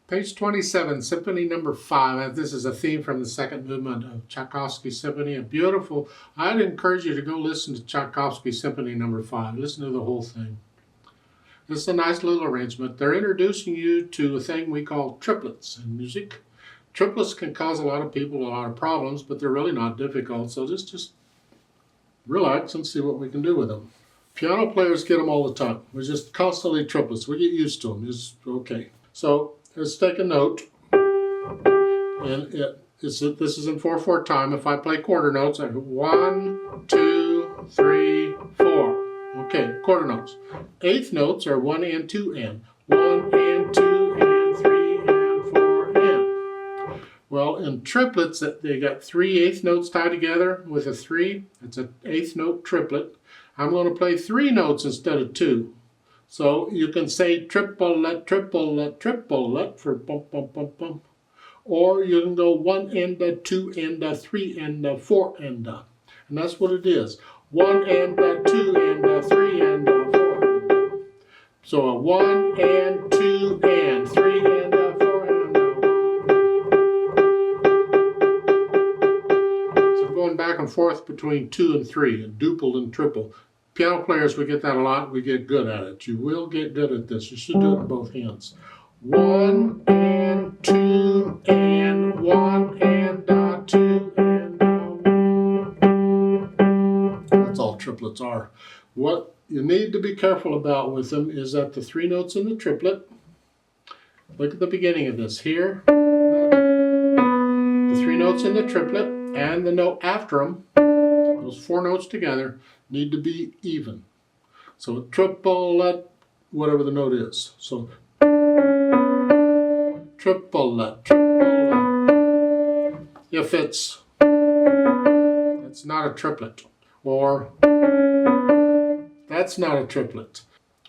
Page 27, Symphony No. 5. This is a theme from the second movement of Tchaikovsky Symphony. A beautiful, I'd encourage you to go listen to Tchaikovsky Symphony No. 5. Listen to the whole thing. This is a nice little arrangement. They're introducing you to a thing we call triplets in music. Triplets can cause a lot of people a lot of problems, but they're really not difficult. So just relax and see what we can do with them. Piano players get them all the time. We're just constantly triplets. We get used to them. It's okay. So let's take a note. And this is in 4/4 time. If I play quarter notes, I go 1, 2, 3, 4. Okay, quarter notes. Eighth notes are 1 and 2 and. 1 and 2 and 3 and 4 and. Well, in triplets, they got 3 eighth notes tied together with a 3. It's an eighth note triplet. I'm going to play 3 notes instead of 2. So you can say triplet, triplet, triplet for bump, bump, bump, bump. Or you can go 1 and 2 and 3 and 4 and. And that's what it is. 1 and 2 and 3 and 4 and. So a 1 and 2 and 3 and 4 and. So going back and forth between 2 and 3, and duple and triple. Piano players, we get that a lot. We get good at it. You will get good at this. You should do it in both hands. 1 and 2 and 1 and 2 and 1. That's all triplets are. What you need to be careful about with them is that the 3 notes in the triplet, look at the beginning of this here. The 3 notes in the triplet and the note after them, those 4 notes together, need to be even. So triplet, whatever the note is. So triplet, triplet. If it's not a triplet, or that's not a triplet,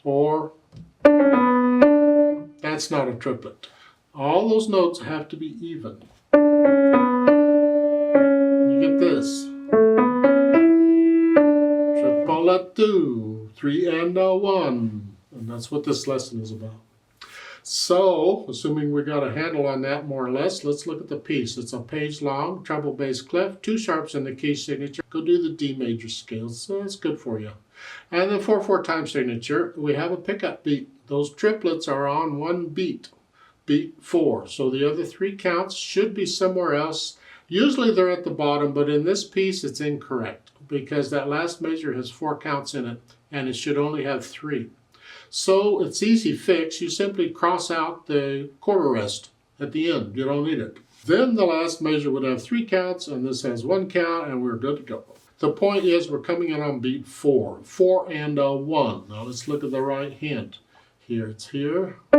or that's not a triplet. All those notes have to be even. You get this. Triplet 2, 3 and 1. And that's what this lesson is about. So, assuming we got a handle on that more or less, let's look at the piece. It's a page long, treble bass clef, 2 sharps in the key signature. Go do the D major scales, so that's good for you. And the 4/4 time signature, we have a pickup beat. Those triplets are on one beat, beat 4. So the other 3 counts should be somewhere else. Usually they're at the bottom, but in this piece it's incorrect because that last measure has 4 counts in it and it should only have 3. So it's easy fix. You simply cross out the quarter rest at the end. You don't need it. Then the last measure would have 3 counts and this has 1 count and we're good to go. The point is we're coming in on beat 4. 4 and 1. Now let's look at the right hand. Here it's here. 2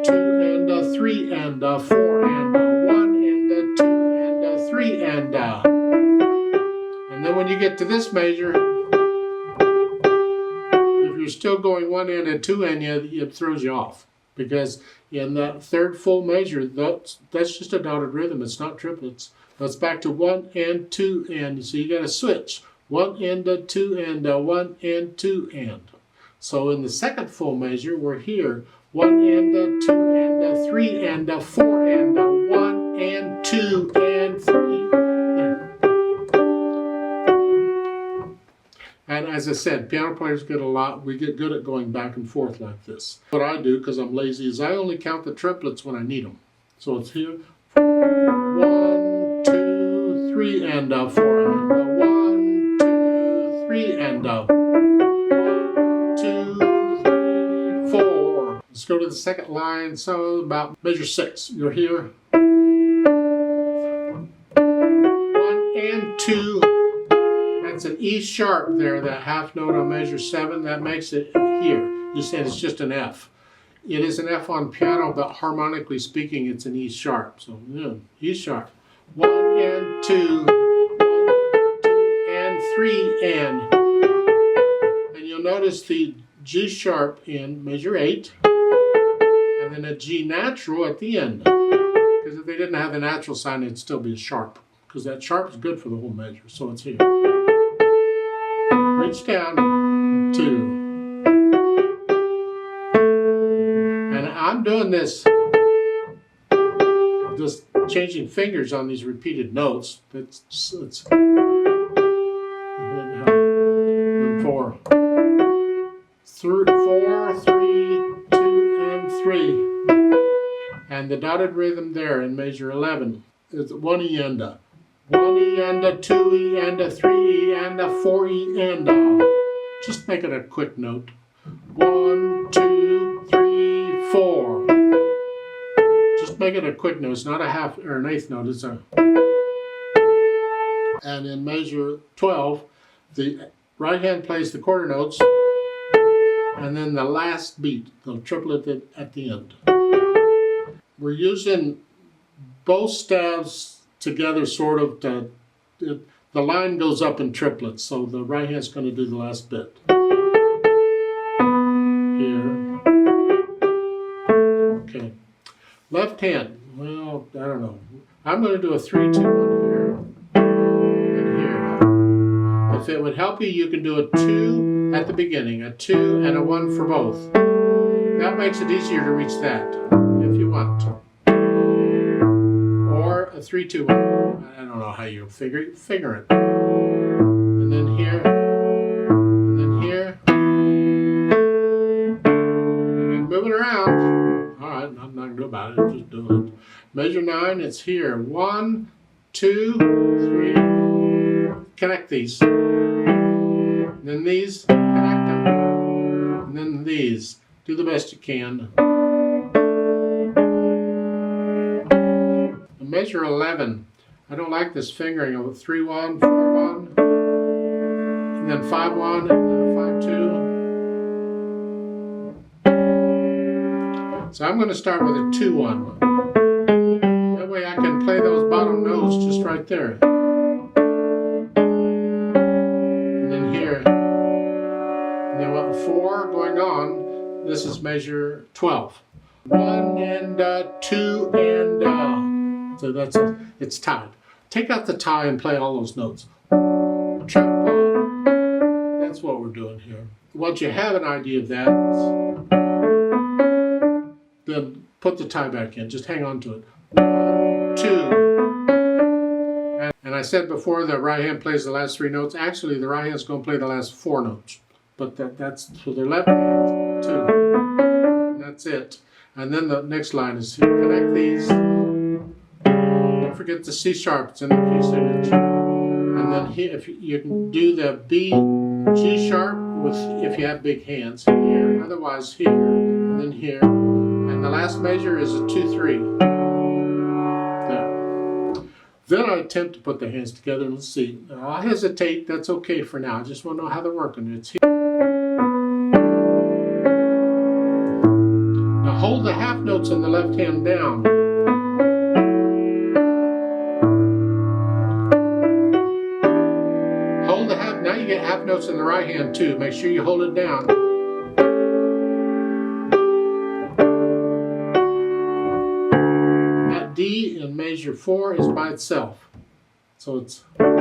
and 3 and 4 and 1 and 2 and 3 and. And then when you get to this measure, you're still going 1 and 2 and it throws you off because in that third full measure that's just a dotted rhythm. It's not triplets. That's back to 1 and 2 and. So you got to switch 1 and 2 and 1 and 2 and. So in the second full measure we're here 1 and 2 and 3 and 4 and 1 and 2 and 3. And as I said, piano players get we get good at going back and forth like this. What I do, because I'm lazy, is I only count the triplets when I need them. So it's here, 1, 2, 3, and 4, and 1, 2, 3, and 1, 2, 3, 4. Let's go to the second line, so about measure 6. You're here, 1 and 2. It's an E sharp there, that half note on measure 7, that makes it here. You said it's just an F. It is an F on piano, but harmonically speaking, it's an E sharp. So, yeah, E sharp. 1 and 2, 1, 2 and 3 and. And you'll notice the G sharp in measure 8, and then a G natural at the end. Because if they didn't have the natural sign, it'd still be a sharp. Because that sharp is good for the whole measure, so it's here. Reach down, 2. And I'm doing this, just changing fingers on these repeated notes. It's 4, 3, 2, and 3. And the dotted rhythm there in measure 11 is 1 E and a. 1 E and a, 2 E and a, 3 E and a, 4 E and a. Just make it a quick note. 1, 2, 3, 4. Just make it a quick note. It's not a half or an eighth note. It's a. And in measure 12, the right hand plays the quarter notes, and then the last beat, the triplet at the end. We're using both staves together, sort of. The line goes up in triplets, so the right hand's going to do the last bit. Here. Okay. Left hand. Well, I don't know. I'm going to do a 3, 2, 1 here and here. If it would help you, you can do a 2 at the beginning, a 2 and a 1 for both. That makes it easier to reach that if you want to. Or a 3, 2, 1. I don't know how you figure it. And then here, and then here. And move it around. All right, nothing I can do about it. Just do it. Measure 9, it's here. 1, 2, 3. Connect these. And then these, connect them. And then these. Do the best you can. Measure 11. I don't like this fingering of 3, 1, 4, 1, and then 5, 1, and then 5, 2. So I'm going to start with a 2, 1. That way I can play those bottom notes just right there. And then here. And then 4 going on. This is measure 12. 1 and 2 and so that's it. It's tied. Take out the tie and play all those notes. Triple. That's what we're doing here. Once you have an idea of that, then put the tie back in. Just hang on to it. 1, 2. And I said before the right hand plays the last 3 notes. Actually, the right hand's going to play the last 4 notes. But that's for their left hand, 2. And that's it. And then the next line is connect these. Don't forget the C sharp, it's in the key signature. And then here, if you can do the B, G sharp with if you have big hands here, otherwise here, and then here. And the last measure is a 2, 3. There. Then I attempt to put the hands together. Let's see. I'll hesitate. That's okay for now. I just want to know how they're working. It's here. Now hold the half notes in the left hand down. Now you get half notes in the right hand too. Make sure you hold it down. That D in measure 4 is by itself. So it's now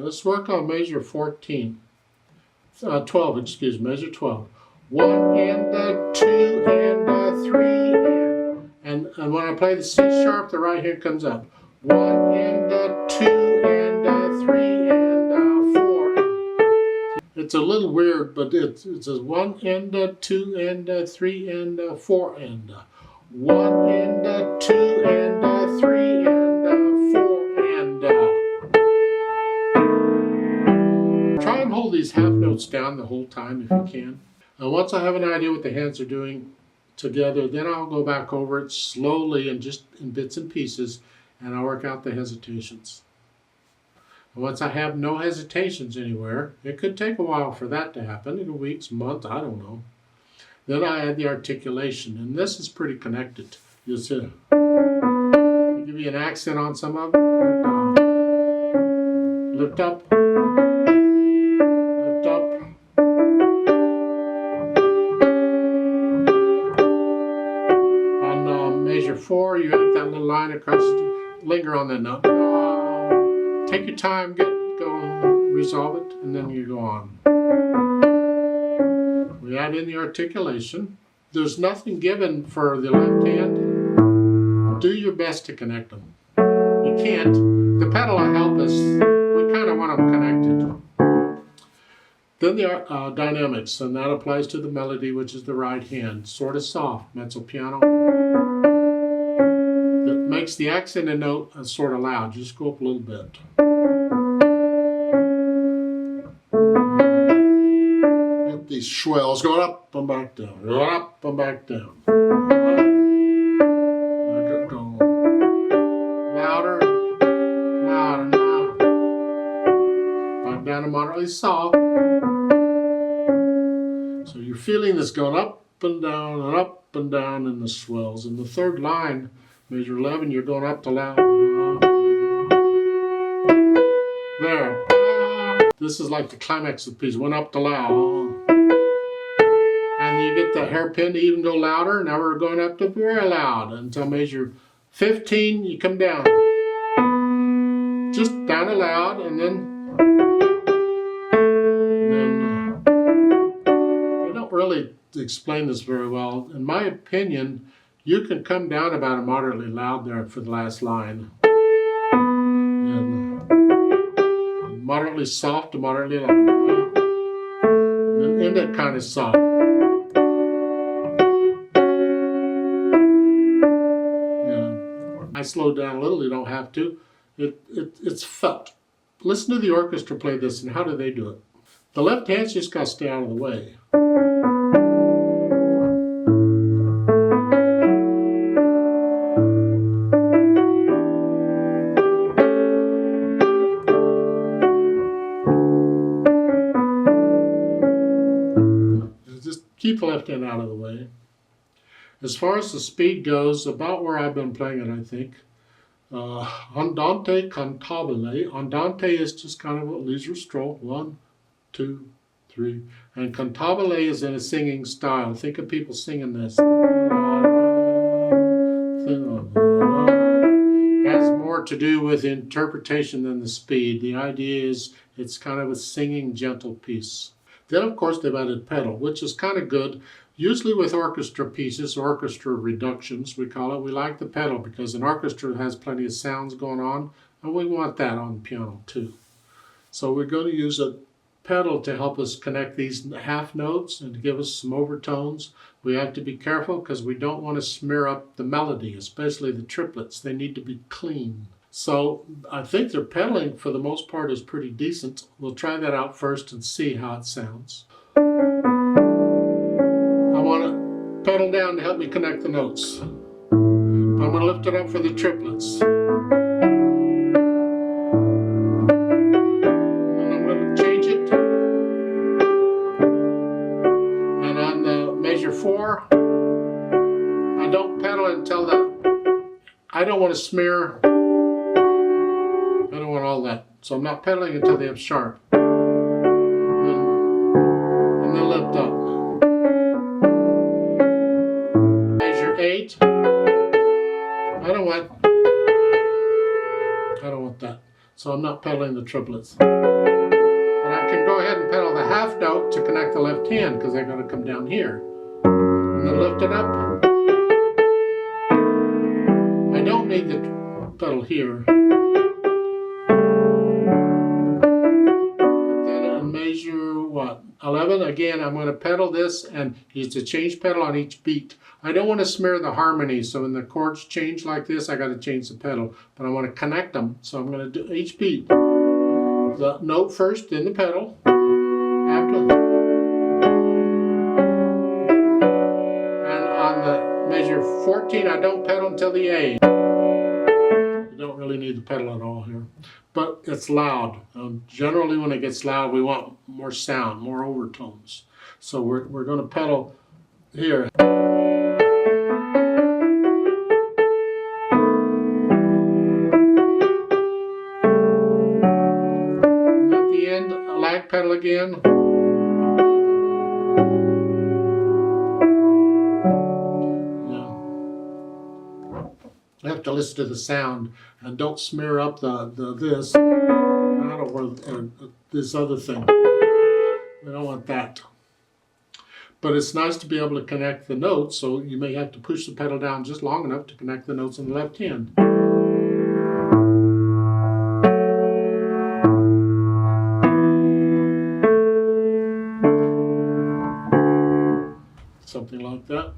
let's work on measure 14. 12, excuse me, measure 12. 1 and 2 and 3 and when I play the C sharp, the right hand comes up. 1 and 2 and 3 and 4. It's a little weird, but it says 1 and 2 and 3 and 4 and 1 and 2 and 3 and 4 and try and hold these half notes down the whole time if you can. And once I have an idea what the hands are doing together, then I'll go back over it slowly and just in bits and pieces, and I'll work out the hesitations. And once I have no hesitations anywhere, it could take a while for that to happen, weeks, months, I don't know. Then I add the articulation, and this is pretty connected. You'll see. I'll give you an accent on some of them. Lift up. Lift up. On measure 4, you have that little line across, linger on that note. Take your time, go, resolve it, and then you go on. We add in the articulation. There's nothing given for the left hand. Do your best to connect them. You can't. The pedal will help us. We kind of want them connected. Then the dynamics, and that applies to the melody, which is the right hand. Sort of soft, mezzo piano. That makes the accented note sort of loud. Just go up a little bit. Get these swells going up and back down, going up and back down. Louder, louder now. Back down to moderately soft. So you're feeling this going up and down in the swells. In the third line, measure 11, you're going up to loud. There. This is like the climax of the piece. Went up to loud. And you get the hairpin to even go louder. Now we're going up to very loud until measure 15, you come down. Just down to loud, and then I don't really explain this very well. In my opinion, you can come down about a moderately loud there for the last line. And moderately soft to moderately loud. And then end it kind of soft. I slowed down a little, you don't have to. It's felt. Listen to the orchestra play this, and how do they do it? The left hand's just got to stay out of the way. Just keep the left hand out of the way. As far as the speed goes, about where I've been playing it, I think. Andante cantabile. Andante is just kind of a leisure stroll. 1, 2, 3. And cantabile is in a singing style. Think of people singing this. It has more to do with interpretation than the speed. The idea is it's kind of a singing, gentle piece. Then, of course, they've added pedal, which is kind of good. Usually with orchestra pieces, orchestra reductions, we call it, we like the pedal because an orchestra has plenty of sounds going on, and we want that on the piano too. So we're going to use a pedal to help us connect these half notes and to give us some overtones. We have to be careful because we don't want to smear up the melody, especially the triplets. They need to be clean. So I think their pedaling for the most part is pretty decent. We'll try that out first and see how it sounds. I want to pedal down to help me connect the notes. I'm going to lift it up for the triplets. And I'm going to change it. And on the measure 4, I don't pedal until I don't want to smear. I don't want all that. So I'm not pedaling until they have sharp. And then lift up. Measure 8. I don't want that. So I'm not pedaling the triplets. But I can go ahead and pedal the half note to connect the left hand because they're going to come down here. And then lift it up. I don't need the pedal here. Measure what? 11. Again, I'm going to pedal this and use the change pedal on each beat. I don't want to smear the harmony, so when the chords change like this, I got to change the pedal. But I want to connect them, so I'm going to do each beat. The note first, then the pedal. After. And on the measure 14, I don't pedal until the A. You don't really need the pedal at all here. But it's loud. Generally when it gets loud, we want more sound, more overtones. So we're going to pedal here. And at the end, a lag pedal again. Yeah. You have to listen to the sound and don't smear up the this or this other thing. We don't want that. But it's nice to be able to connect the notes, so you may have to push the pedal down just long enough to connect the notes on the left hand. Something like that.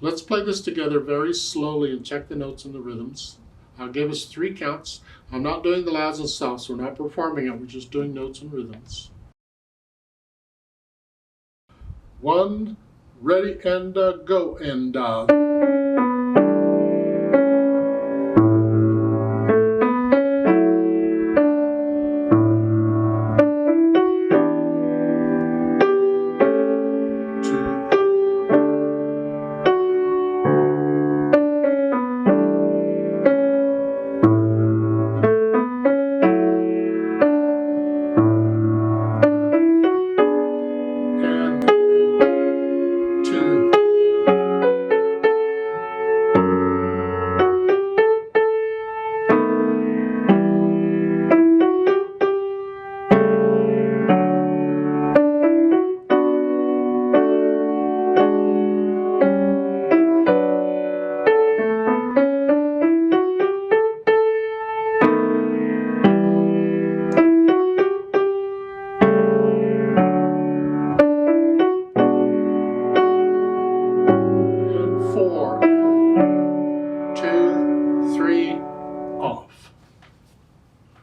Let's play this together very slowly and check the notes and the rhythms. I'll give us 3 counts. I'm not doing the louds and softs. We're not performing it. We're just doing notes and rhythms. 1, ready, and go. And